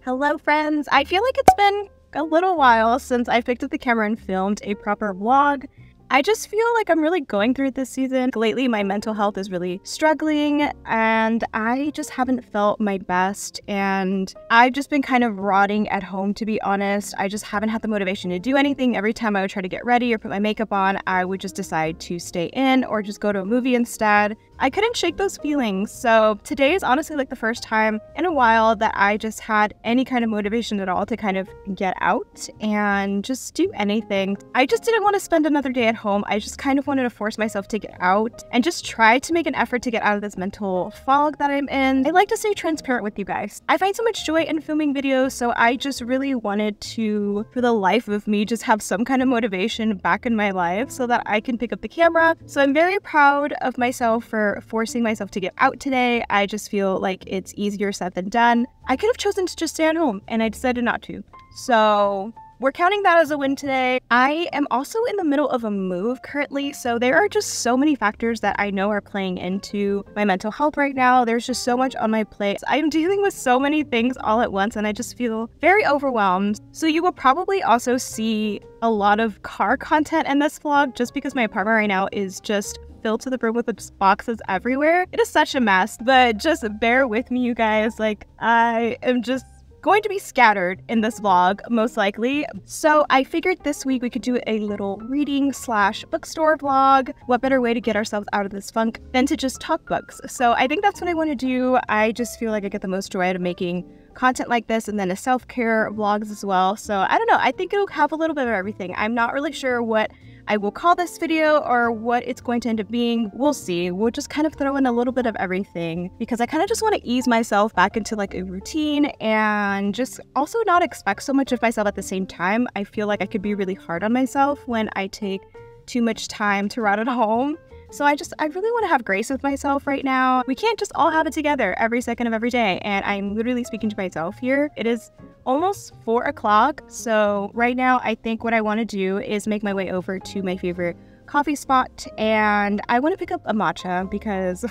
Hello friends! I feel like it's been a little while since I picked up the camera and filmed a proper vlog. I just feel like I'm really going through it this season. Lately, my mental health is really struggling and I just haven't felt my best, and I've just been kind of rotting at home, to be honest. I just haven't had the motivation to do anything. Every time I would try to get ready or put my makeup on, I would just decide to stay in or just go to a movie instead. I couldn't shake those feelings, so today is honestly like the first time in a while that I just had any kind of motivation at all to kind of get out and just do anything. I just didn't want to spend another day at home. I just kind of wanted to force myself to get out and just try to make an effort to get out of this mental fog that I'm in. I like to stay transparent with you guys. I find so much joy in filming videos, so I just really wanted to, for the life of me, just have some kind of motivation back in my life so that I can pick up the camera. So I'm very proud of myself for forcing myself to get out today. I just feel like it's easier said than done. I could have chosen to just stay at home and I decided not to. So we're counting that as a win today. I am also in the middle of a move currently, so there are just so many factors that I know are playing into my mental health right now. There's just so much on my plate. I'm dealing with so many things all at once and I just feel very overwhelmed. So you will probably also see a lot of car content in this vlog just because my apartment right now is just filled to the brim with boxes everywhere. It is such a mess, but just bear with me, you guys. Like, I am just going to be scattered in this vlog, most likely. So I figured this week we could do a little reading slash bookstore vlog. What better way to get ourselves out of this funk than to just talk books? So I think that's what I want to do. I just feel like I get the most joy out of making content like this, and then a self-care vlogs as well. So I don't know, I think it'll have a little bit of everything. I'm not really sure what I will call this video or what it's going to end up being. We'll see. We'll just kind of throw in a little bit of everything because I kind of just want to ease myself back into like a routine and just also not expect so much of myself at the same time. I feel like I could be really hard on myself when I take too much time to run at home. So I really want to have grace with myself right now. We can't just all have it together every second of every day. And I'm literally speaking to myself here. It is almost 4 o'clock. So right now, I think what I want to do is make my way over to my favorite coffee spot. And I want to pick up a matcha because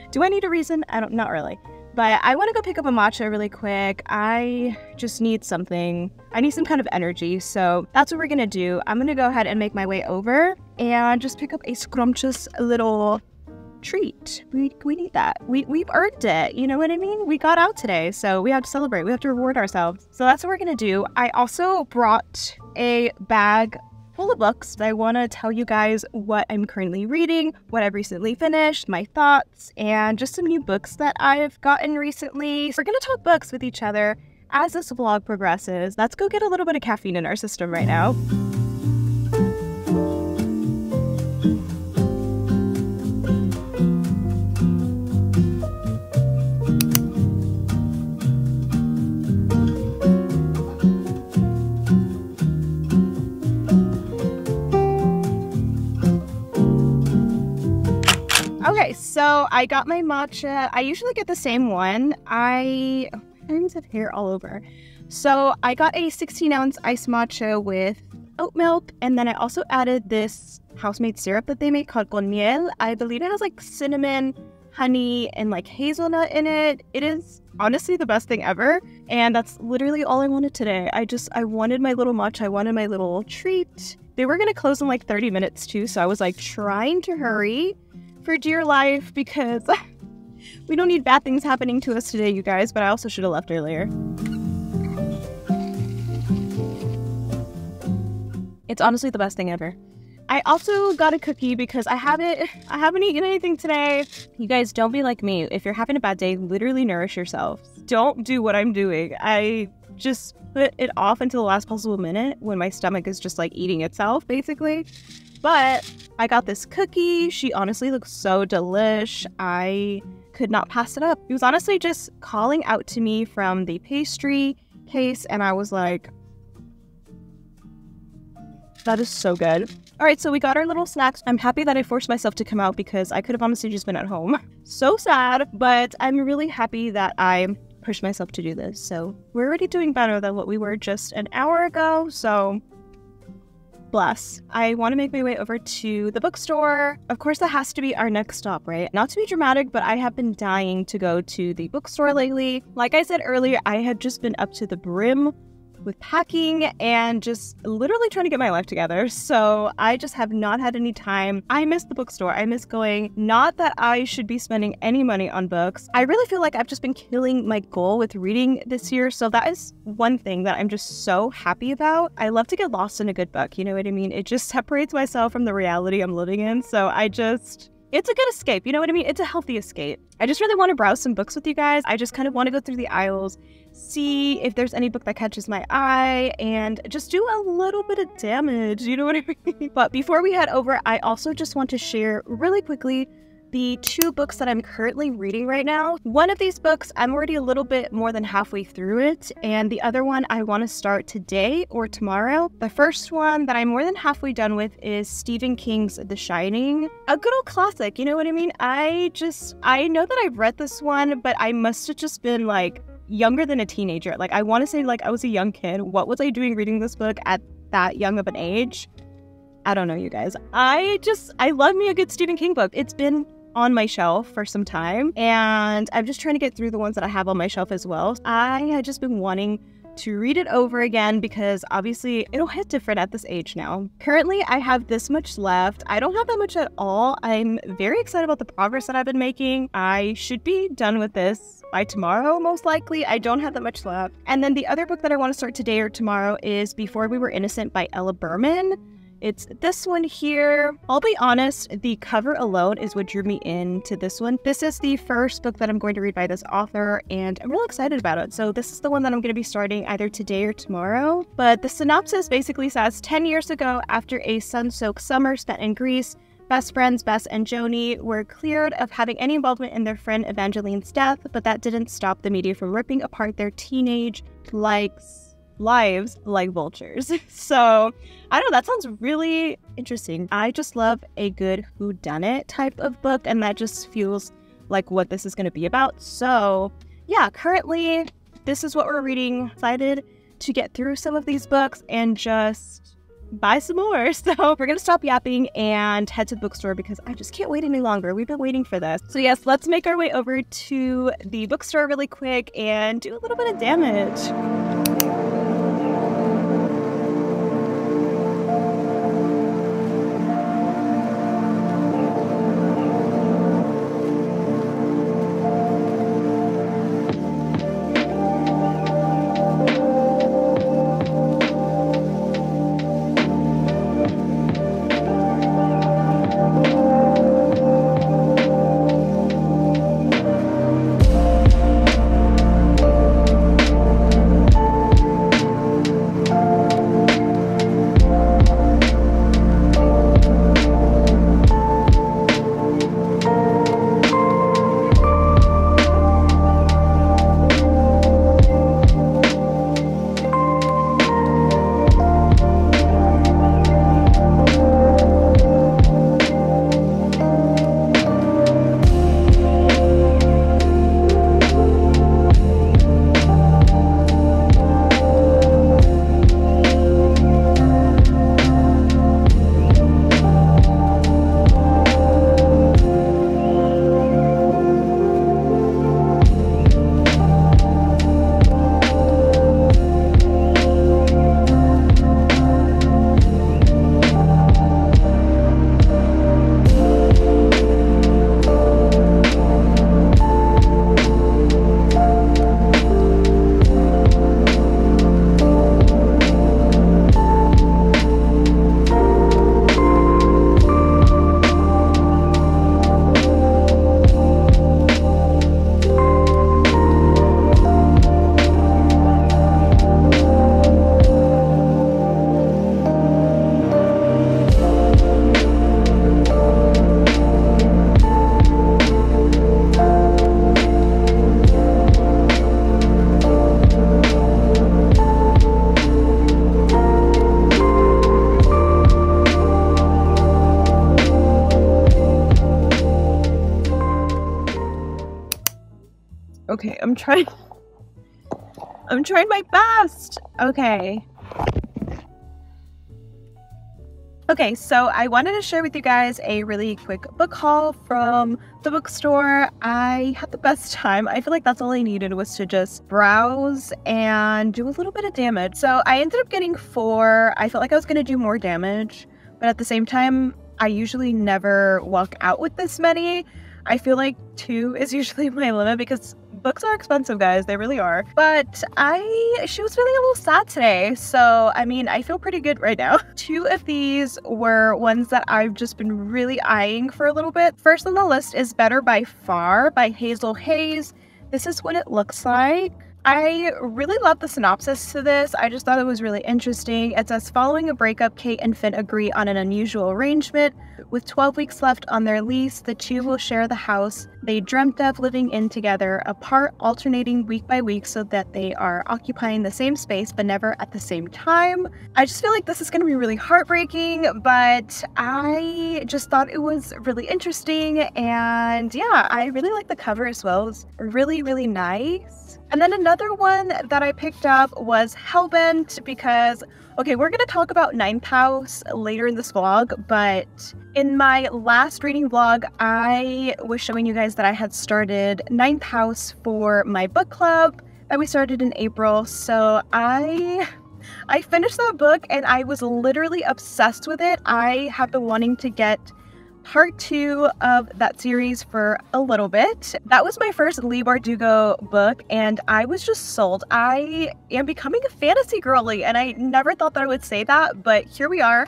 do I need a reason? Not really. But I want to go pick up a matcha really quick. I just need something. I need some kind of energy. So that's what we're going to do. I'm going to go ahead and make my way over and just pick up a scrumptious little treat. We need that. We've earned it. You know what I mean? We got out today, so we have to celebrate. We have to reward ourselves. So that's what we're going to do. I also brought a bag full of books. I want to tell you guys what I'm currently reading, what I've recently finished, my thoughts, and just some new books that I've gotten recently. We're going to talk books with each other as this vlog progresses. Let's go get a little bit of caffeine in our system right now. Okay, so I got my matcha. I usually get the same one. I always have hair all over. So I got a 16-ounce iced matcha with oat milk, and then I also added this house-made syrup that they make called con miel. I believe it has like cinnamon, honey, and like hazelnut in it. It is honestly the best thing ever, and that's literally all I wanted today. I wanted my little matcha. I wanted my little treat. They were gonna close in like 30 minutes too, so I was like trying to hurry for dear life because we don't need bad things happening to us today, you guys, but I also should have left earlier. It's honestly the best thing ever. I also got a cookie because I haven't eaten anything today. You guys, don't be like me. If you're having a bad day, literally nourish yourself. Don't do what I'm doing. I just put it off until the last possible minute when my stomach is just like eating itself, basically. But I got this cookie. She honestly looks so delish. I could not pass it up. It was honestly just calling out to me from the pastry case, and I was like, that is so good. All right, so we got our little snacks. I'm happy that I forced myself to come out because I could have honestly just been at home. So sad, but I'm really happy that I pushed myself to do this. So we're already doing better than what we were just an hour ago, so bless. I want to make my way over to the bookstore. Of course, that has to be our next stop, right? Not to be dramatic, but I have been dying to go to the bookstore lately. Like I said earlier, I have just been up to the brim with packing and just literally trying to get my life together. So I just have not had any time. I miss the bookstore. I miss going. Not that I should be spending any money on books. I really feel like I've just been killing my goal with reading this year. So that is one thing that I'm just so happy about. I love to get lost in a good book. You know what I mean? It just separates myself from the reality I'm living in. So it's a good escape, you know what I mean? It's a healthy escape. I just really want to browse some books with you guys. I just kind of want to go through the aisles, see if there's any book that catches my eye, and just do a little bit of damage, you know what I mean? But before we head over, I also just want to share really quickly the 2 books that I'm currently reading right now. One of these books, I'm already a little bit more than halfway through it, and the other one I want to start today or tomorrow. The first one that I'm more than halfway done with is Stephen King's The Shining. A good old classic, you know what I mean? I know that I've read this one, but I must have just been like younger than a teenager. Like I want to say like I was a young kid. What was I doing reading this book at that young of an age? I don't know, you guys. I love me a good Stephen King book. It's been on my shelf for some time, and I'm just trying to get through the ones that I have on my shelf as well. I had just been wanting to read it over again because obviously it'll hit different at this age now. Currently, I have this much left. I don't have that much at all. I'm very excited about the progress that I've been making. I should be done with this by tomorrow, most likely. I don't have that much left. And then the other book that I want to start today or tomorrow is Before We Were Innocent by Ella Berman. It's this one here. I'll be honest, the cover alone is what drew me into this one. This is the first book that I'm going to read by this author, and I'm really excited about it. So this is the one that I'm going to be starting either today or tomorrow. But the synopsis basically says, 10 years ago, after a sun-soaked summer spent in Greece, best friends Bess and Joni were cleared of having any involvement in their friend Evangeline's death, but that didn't stop the media from ripping apart their teenage lives like vultures. So I don't know, that sounds really interesting. I just love a good whodunit type of book, and that just feels like what this is going to be about. So yeah, currently this is what we're reading. Excited to get through some of these books and just buy some more. So we're gonna stop yapping and head to the bookstore because I just can't wait any longer. We've been waiting for this. So yes, let's make our way over to the bookstore really quick and do a little bit of damage. Okay, I'm trying my best. Okay. Okay, so I wanted to share with you guys a really quick book haul from the bookstore. I had the best time. I feel like that's all I needed was to just browse and do a little bit of damage. So I ended up getting 4. I felt like I was going to do more damage, but at the same time, I usually never walk out with this many. I feel like 2 is usually my limit because books are expensive, guys. They really are. But she was feeling a little sad today. So, I mean, I feel pretty good right now. 2 of these were ones that I've just been really eyeing for a little bit. First on the list is Better by Far by Hazel Hayes. This is what it looks like. I really love the synopsis to this. I just thought it was really interesting. It says, following a breakup, Kate and Finn agree on an unusual arrangement. With 12 weeks left on their lease, the two will share the house they dreamt of living in together, apart, alternating week by week so that they are occupying the same space but never at the same time. I just feel like this is going to be really heartbreaking, but I just thought it was really interesting. And yeah, I really like the cover as well. It's really, really nice. And then another one that I picked up was Hellbent because, okay, we're going to talk about 9th House later in this vlog, but in my last reading vlog, I was showing you guys that I had started 9th House for my book club that we started in April. So I finished that book and I was literally obsessed with it. I have been wanting to get part 2 of that series for a little bit. That was my first 𝒊𝒏𝒕𝒂𝒏 book and I was just sold. I am becoming a fantasy girly and I never thought that I would say that, but here we are.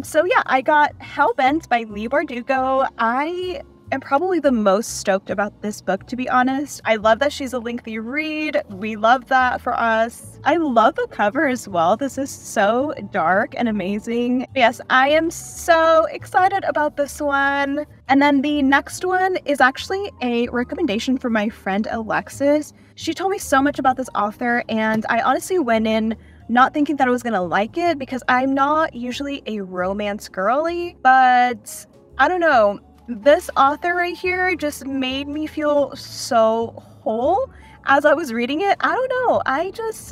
So yeah, I got Hellbent by 𝒊𝒏𝒕𝒂𝒏. I am probably the most stoked about this book, to be honest. I love that she's a lengthy read. We love that for us. I love the cover as well. This is so dark and amazing. Yes, I am so excited about this one. And then the next one is actually a recommendation from my friend Alexis. She told me so much about this author and I honestly went in not thinking that I was gonna like it because I'm not usually a romance girly, but I don't know. This author right here just made me feel so whole as I was reading it. I don't know.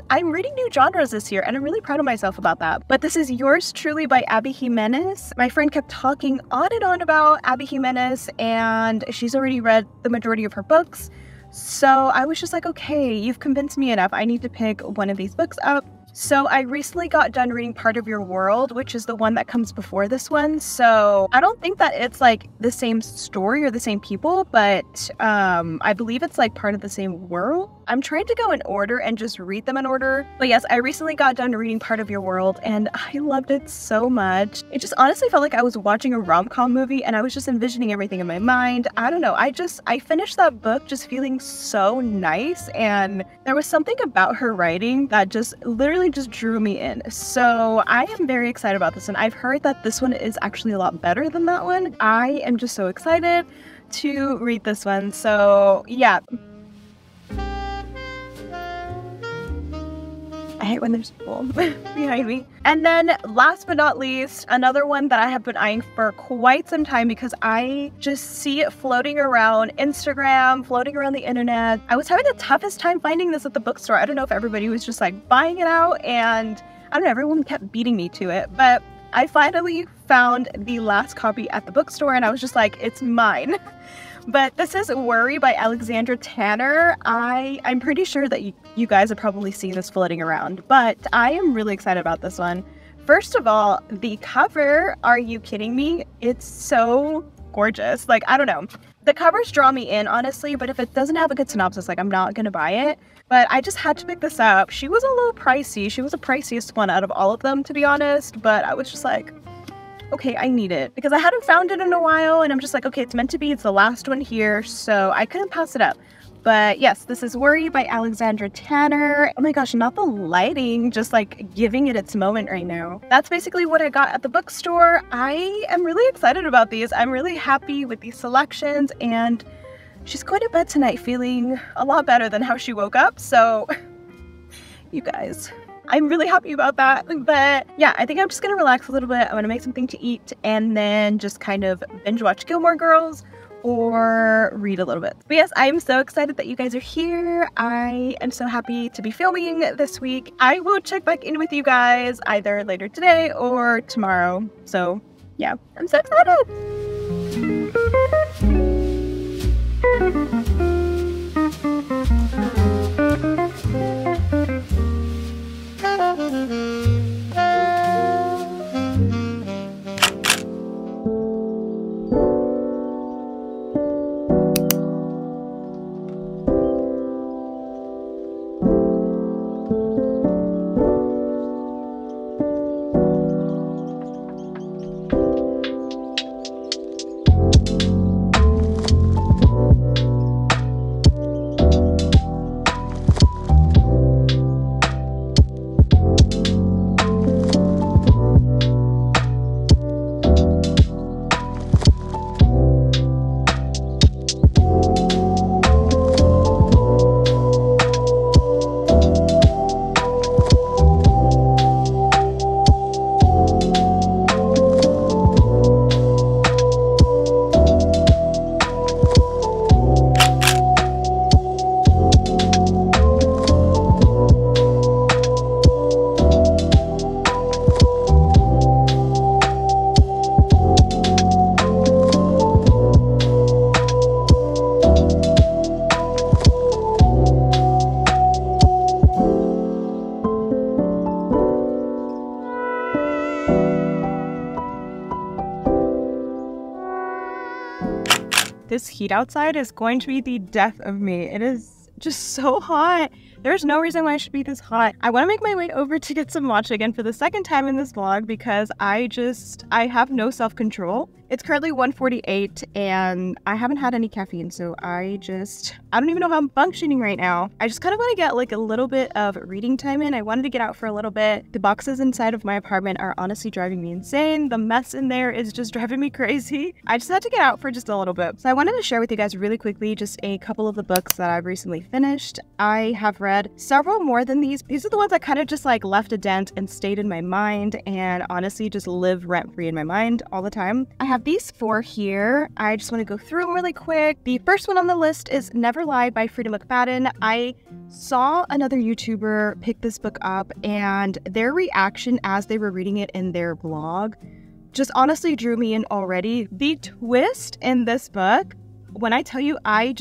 I'm reading new genres this year and I'm really proud of myself about that. But this is Yours Truly by Abby Jimenez. My friend kept talking on and on about Abby Jimenez and she's already read the majority of her books. So I was just like, okay, you've convinced me enough. I need to pick one of these books up. So I recently got done reading Part of Your World, which is the one that comes before this one. So I don't think that it's like the same story or the same people, but I believe it's like part of the same world. I'm trying to go in order and just read them in order. But yes, I recently got done reading Part of Your World and I loved it so much. It just honestly felt like I was watching a rom-com movie and I was just envisioning everything in my mind. I don't know. I finished that book just feeling so nice, and there was something about her writing that just literally just drew me in. So I am very excited about this one. I've heard that this one is actually a lot better than that one. I am just so excited to read this one. So yeah. I hate when there's people behind me. And then last but not least, another one that I have been eyeing for quite some time because I just see it floating around Instagram, floating around the internet. I was having the toughest time finding this at the bookstore. I don't know if everybody was just like buying it out and I don't know, everyone kept beating me to it, but I finally found the last copy at the bookstore and I was just like, it's mine. But this is Worry by Alexandra Tanner. I'm pretty sure that you guys have probably seen this floating around, but I am really excited about this one. First of all, the cover, are you kidding me? It's so gorgeous. Like, I don't know. The covers draw me in, honestly, but if it doesn't have a good synopsis, like, I'm not gonna buy it. But I just had to pick this up. She was a little pricey. She was the priciest one out of all of them, to be honest, but I was just like, okay, I need it because I hadn't found it in a while and I'm just like, okay, it's meant to be. It's the last one here, so I couldn't pass it up. But yes, this is Worry by Alexandra Tanner. Oh my gosh, not the lighting, just like giving it its moment right now. That's basically what I got at the bookstore. I am really excited about these. I'm really happy with these selections and she's going to bed tonight feeling a lot better than how she woke up. So you guys, I'm really happy about that. But yeah, I think I'm just gonna relax a little bit. I'm gonna make something to eat and then just kind of binge watch Gilmore Girls or read a little bit. But yes, I'm so excited that you guys are here. I am so happy to be filming this week. I will check back in with you guys either later today or tomorrow. So yeah, I'm so excited. This heat outside is going to be the death of me. It is just so hot. There's no reason why it should be this hot. I want to make my way over to get some matcha again for the second time in this vlog because I have no self-control. It's currently 1:48 and I haven't had any caffeine, so I don't even know how I'm functioning right now. I just kind of want to get like a little bit of reading time in. I wanted to get out for a little bit. The boxes inside of my apartment are honestly driving me insane. The mess in there is just driving me crazy. I just had to get out for just a little bit. So I wanted to share with you guys really quickly just a couple of the books that I've recently finished. I have read several more than these. These are the ones that kind of just like left a dent and stayed in my mind and honestly just live rent-free in my mind all the time. I have these 4 here. I just want to go through them really quick. The first one on the list is Never Lie by 𝒊𝒏𝒕𝒓𝒐. I saw another YouTuber pick this book up and their reaction as they were reading it in their blog just honestly drew me in already. The twist in this book, when I tell you, I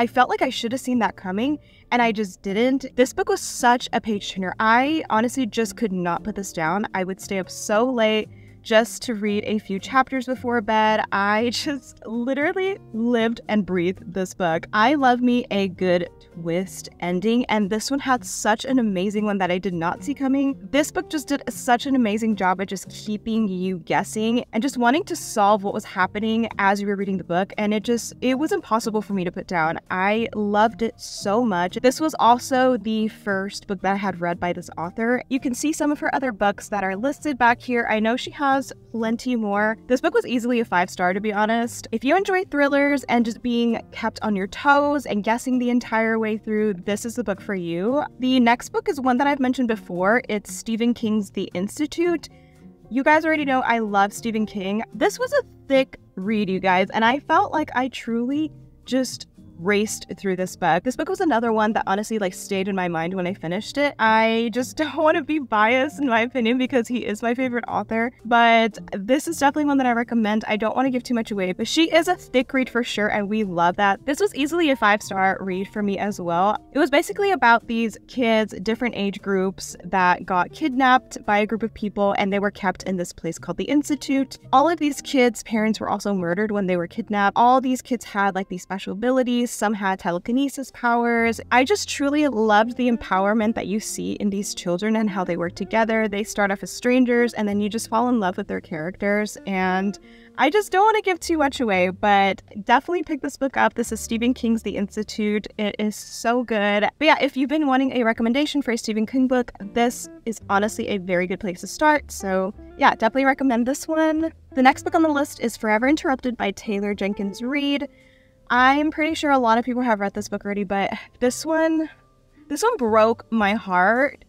felt like I should have seen that coming and I just didn't. This book was such a page turner. I honestly just could not put this down. I would stay up so late just to read a few chapters before bed. I just literally lived and breathed this book. I love me a good twist ending, and this one had such an amazing one that I did not see coming. This book just did such an amazing job at just keeping you guessing and just wanting to solve what was happening as you were reading the book, and it was impossible for me to put down. I loved it so much. This was also the first book that I had read by this author. You can see some of her other books that are listed back here. I know she has plenty more. This book was easily a 5-star, to be honest. If you enjoy thrillers and just being kept on your toes and guessing the entire way through, this is the book for you. The next book is one that I've mentioned before. It's Stephen King's The Institute. You guys already know I love Stephen King. This was a thick read, you guys, and I felt like I truly just raced through this book. This book was another one that honestly like stayed in my mind when I finished it. I just don't want to be biased in my opinion because he is my favorite author, but this is definitely one that I recommend. I don't want to give too much away, but she is a thick read for sure, and we love that. This was easily a 5-star read for me as well. It was basically about these kids, different age groups, that got kidnapped by a group of people and they were kept in this place called the Institute. All of these kids' parents were also murdered when they were kidnapped. All these kids had like these special abilities. Some had telekinesis powers. I just truly loved the empowerment that you see in these children and how they work together. They start off as strangers and then you just fall in love with their characters, and I just don't want to give too much away, but definitely pick this book up. This is Stephen King's The Institute. It is so good. But yeah, if you've been wanting a recommendation for a Stephen King book, this is honestly a very good place to start. So yeah, definitely recommend this one. The next book on the list is Forever Interrupted by Taylor Jenkins Reid. I'm pretty sure a lot of people have read this book already, but this one broke my heart,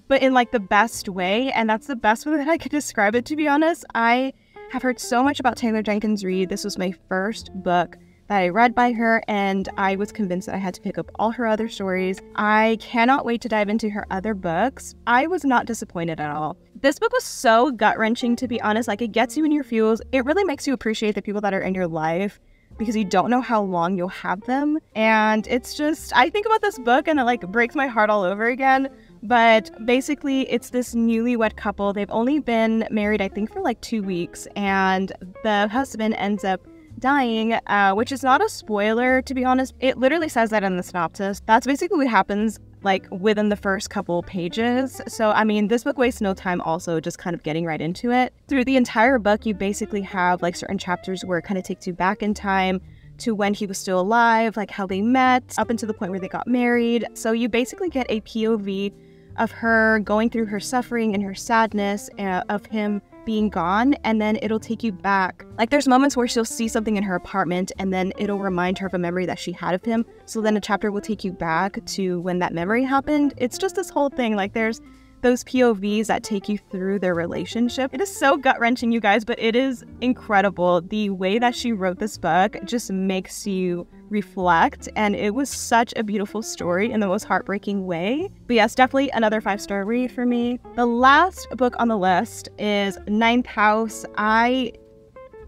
but in like the best way, and that's the best way that I could describe it, to be honest. I have heard so much about Taylor Jenkins Reid. This was my first book that I read by her, and I was convinced that I had to pick up all her other stories. I cannot wait to dive into her other books. I was not disappointed at all. This book was so gut-wrenching, to be honest. Like, it gets you in your feels. It really makes you appreciate the people that are in your life because you don't know how long you'll have them. And it's just, I think about this book and it like breaks my heart all over again. But basically, it's this newlywed couple. They've only been married, I think, for like 2 weeks, and the husband ends up dying, which is not a spoiler, to be honest. It literally says that in the synopsis. That's basically what happens like within the first couple pages. So, I mean, this book wastes no time also just kind of getting right into it. Through the entire book, you basically have like certain chapters where it kind of takes you back in time to when he was still alive, like how they met, up until the point where they got married. So you basically get a POV of her going through her suffering and her sadness of him being gone, and then it'll take you back. Like, there's moments where she'll see something in her apartment and then it'll remind her of a memory that she had of him. So then a chapter will take you back to when that memory happened. It's just this whole thing. Like, there's those POVs that take you through their relationship. It is so gut-wrenching, you guys, but it is incredible. The way that she wrote this book just makes you reflect, and it was such a beautiful story in the most heartbreaking way. But yes, definitely another 5-star read for me. The last book on the list is Ninth House. I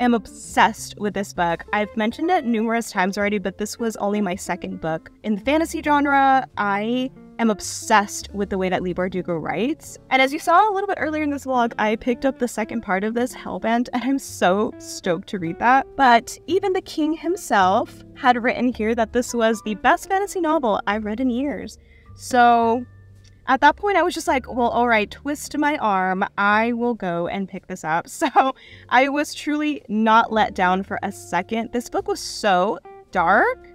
am obsessed with this book. I've mentioned it numerous times already, but this was only my second book in the fantasy genre. I am obsessed with the way that 𝒊𝒏𝒕𝒂 writes. And as you saw a little bit earlier in this vlog, I picked up the second part of this, Hellbent, and I'm so stoked to read that. But even the king himself had written here that this was the best fantasy novel I've read in years. So at that point, I was just like, well, all right, twist my arm. I will go and pick this up. So I was truly not let down for a second. This book was so dark,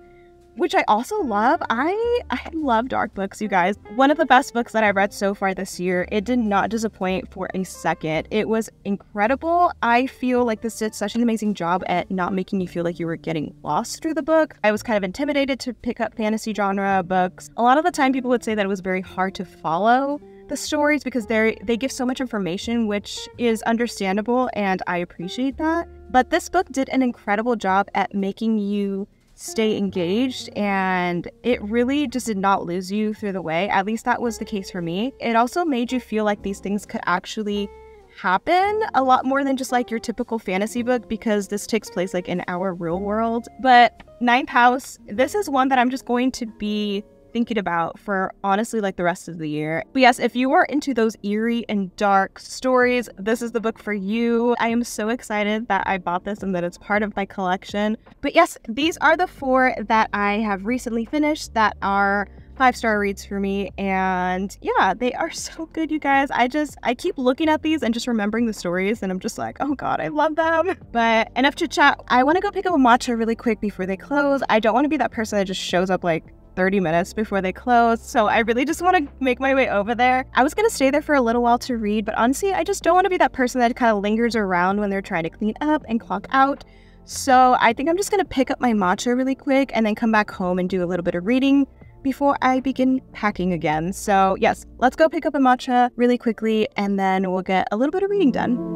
which I also love. I love dark books, you guys. One of the best books that I've read so far this year. It did not disappoint for a second. It was incredible. I feel like this did such an amazing job at not making you feel like you were getting lost through the book. I was kind of intimidated to pick up fantasy genre books. A lot of the time people would say that it was very hard to follow the stories because they give so much information, which is understandable, and I appreciate that. But this book did an incredible job at making you stay engaged, and it really just did not lose you through the way. At least that was the case for me. It also made you feel like these things could actually happen a lot more than just like your typical fantasy book, because this takes place like in our real world. But Ninth House, this is one that I'm just going to be thinking about for honestly like the rest of the year. But yes, if you are into those eerie and dark stories, this is the book for you. I am so excited that I bought this and that it's part of my collection. But yes, these are the 4 that I have recently finished that are 5-star reads for me, and yeah, they are so good, you guys. I keep looking at these and just remembering the stories, and I'm just like, oh god, I love them. But enough chit chat. I want to go pick up a matcha really quick before they close. I don't want to be that person that just shows up like 30 minutes before they close, so I really just want to make my way over there. I was gonna stay there for a little while to read, but honestly, I just don't want to be that person that kind of lingers around when they're trying to clean up and clock out. So I think I'm just gonna pick up my matcha really quick and then come back home and do a little bit of reading before I begin packing again. So yes, let's go pick up a matcha really quickly, and then we'll get a little bit of reading done.